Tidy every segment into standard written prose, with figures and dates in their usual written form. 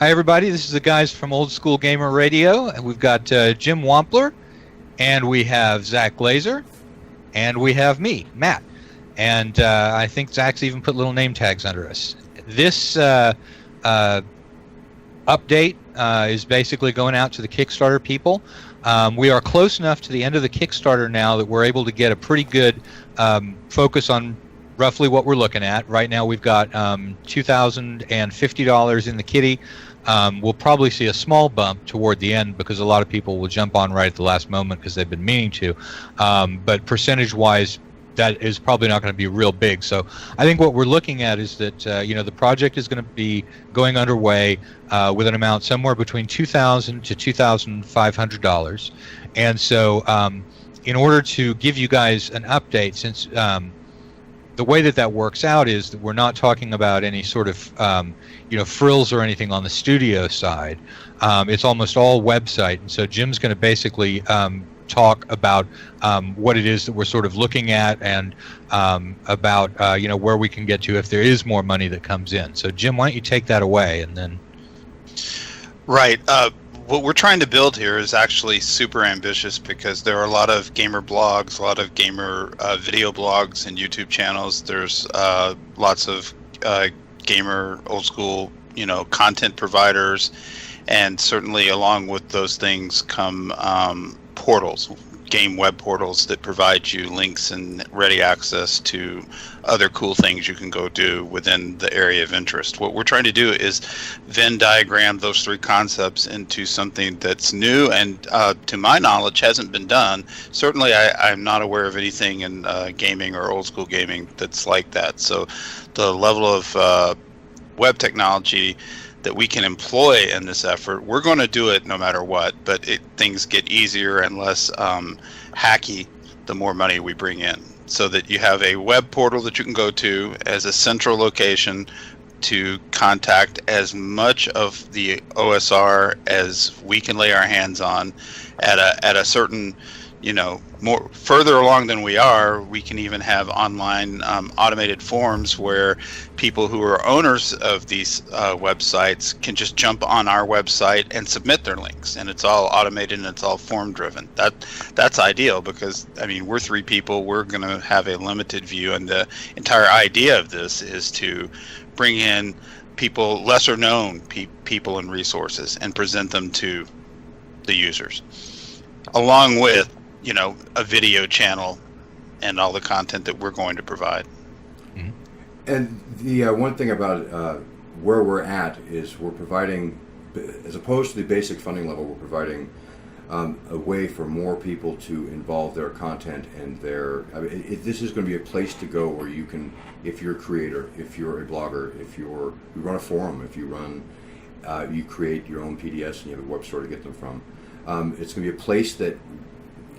Hi, everybody. This is the guys from Old School Gamer Radio, and we've got Jim Wampler, and we have Zach Glazer, and we have me, Matt. And I think Zach's even put little name tags under us. This update is basically going out to the Kickstarter people. We are close enough to the end of the Kickstarter now that we're able to get a pretty good focus on roughly what we're looking at. Right now we've got $2,050 in the kitty. We'll probably see a small bump toward the end because a lot of people will jump on right at the last moment because they've been meaning to. But percentage-wise, that is probably not going to be real big. So I think what we're looking at is that the project is going to be going underway with an amount somewhere between $2,000 to $2,500. And so in order to give you guys an update, since the way that works out is that we're not talking about any sort of frills or anything on the studio side. It's almost all website, and so Jim's going to basically talk about what it is that we're sort of looking at and about where we can get to if there is more money that comes in. So Jim, why don't you take that away and then. Right. What we're trying to build here is actually super ambitious because there are a lot of gamer blogs, a lot of gamer video blogs and YouTube channels. There's lots of gamer old school content providers, and certainly along with those things come portals, game web portals that provide you links and ready access to other cool things you can go do within the area of interest. What we're trying to do is Venn diagram those three concepts into something that's new and to my knowledge hasn't been done. Certainly I'm not aware of anything in gaming or old school gaming that's like that. So the level of web technology that we can employ in this effort, we're going to do it no matter what, but things get easier and less hacky the more money we bring in, so that you have a web portal that you can go to as a central location to contact as much of the OSR as we can lay our hands on at a certain more further along than we are. We can even have online automated forms where people who are owners of these websites can just jump on our website and submit their links, and it's all automated and it's all form driven. That's ideal because we're three people, we're going to have a limited view, and the entire idea of this is to bring in people, lesser known people and resources, and present them to the users, along with a video channel and all the content that we're going to provide. Mm-hmm. And the one thing about where we're at is we're providing, as opposed to the basic funding level, we're providing a way for more people to involve their content and this is going to be a place to go where you can, if you're a creator, if you're a blogger, if you run a forum, if you create your own PDS and you have a web store to get them from. It's going to be a place that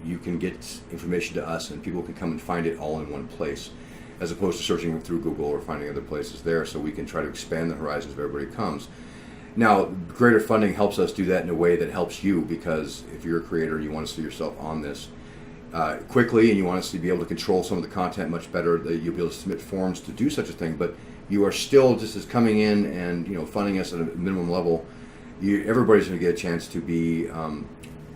you can get information to us and people can come and find it all in one place, as opposed to searching through Google or finding other places there, so we can try to expand the horizons of everybody comes. Now, greater funding helps us do that in a way that helps you, because if you're a creator and you want to see yourself on this quickly and you want us to be able to control some of the content much better, that you'll be able to submit forms to do such a thing, but you are still just as coming in and funding us at a minimum level. Everybody's going to get a chance to be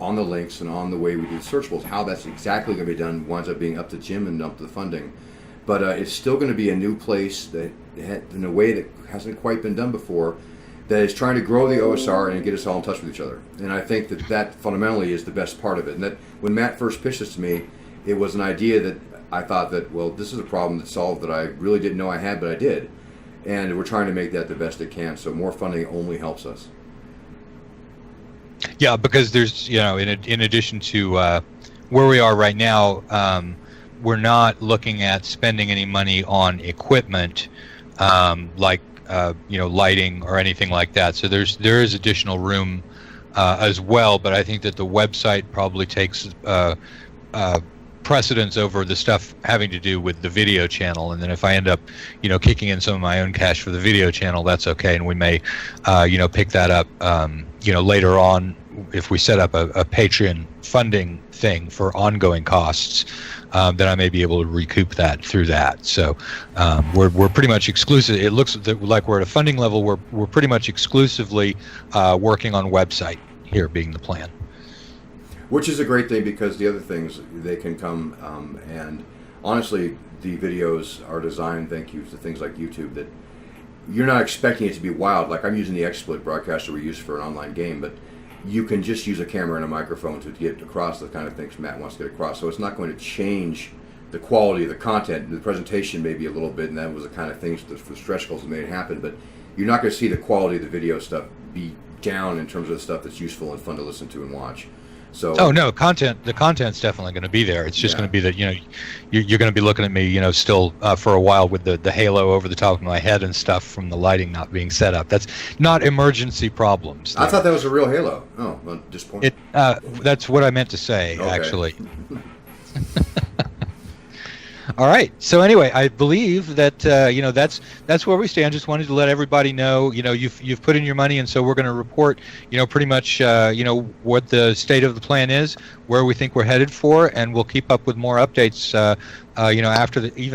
on the links and on the way we do the searchables. How that's exactly going to be done winds up being up to Jim and up to the funding. But it's still going to be a new place that in a way that hasn't quite been done before, that is trying to grow the OSR and get us all in touch with each other. And I think that fundamentally is the best part of it. And that when Matt first pitched this to me, it was an idea that I thought that, well, this is a problem that's solved that I really didn't know I had, but I did. And we're trying to make that the best it can. So more funding only helps us. Yeah, because there's, in addition to where we are right now, we're not looking at spending any money on equipment like lighting or anything like that. So there is additional room as well, but I think that the website probably takes precedence over the stuff having to do with the video channel. And then if I end up kicking in some of my own cash for the video channel, that's okay, and we may pick that up later on if we set up a Patreon funding thing for ongoing costs. then I may be able to recoup that through that. So we're pretty much exclusive. It looks like we're at a funding level. We're pretty much exclusively working on website here being the plan. Which is a great thing, because the other things, they can come and honestly, the videos are designed, thank you to things like YouTube, that you're not expecting it to be wild. Like I'm using the XSplit broadcaster we use for an online game, but you can just use a camera and a microphone to get across the kind of things Matt wants to get across. So it's not going to change the quality of the content. The presentation maybe a little bit, and that was the kind of things that the stretch goals that made it happen, but you're not going to see the quality of the video stuff be down in terms of the stuff that's useful and fun to listen to and watch. So, oh no, the content's definitely going to be there. It's just going to be that you're going to be looking at me still for a while with the halo over the top of my head and stuff from the lighting not being set up. That's not emergency problems. I thought that was a real halo. Oh, well, disappointing. That's what I meant to say, okay. Actually. All right. So anyway, I believe that that's where we stand. Just wanted to let everybody know, you've put in your money, and so we're going to report, pretty much, what the state of the plan is, where we think we're headed for, and we'll keep up with more updates, even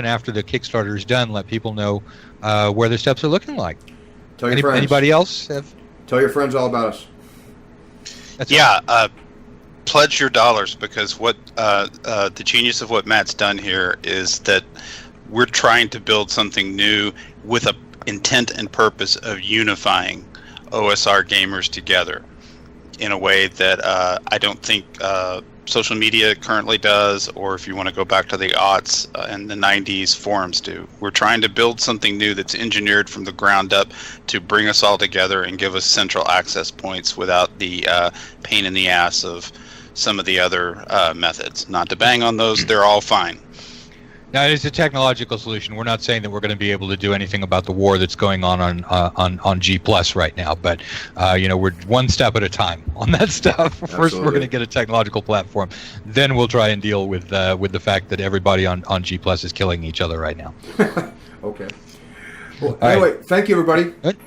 after the Kickstarter is done. Let people know where the steps are looking like. Tell your friends. Anybody else? Tell your friends all about us. Pledge your dollars, because what the genius of what Matt's done here is that we're trying to build something new with a intent and purpose of unifying OSR gamers together in a way that I don't think social media currently does, or if you want to go back to the aughts and the 90s, forums do. We're trying to build something new that's engineered from the ground up to bring us all together and give us central access points without the pain in the ass of some of the other methods. Not to bang on those, they're all fine. Now, it's a technological solution. We're not saying that we're going to be able to do anything about the war that's going on G Plus right now, but we're one step at a time on that stuff. First, we're going to get a technological platform, then we'll try and deal with the fact that everybody on G Plus is killing each other right now. Okay. Well, anyway, thank you, everybody. Good.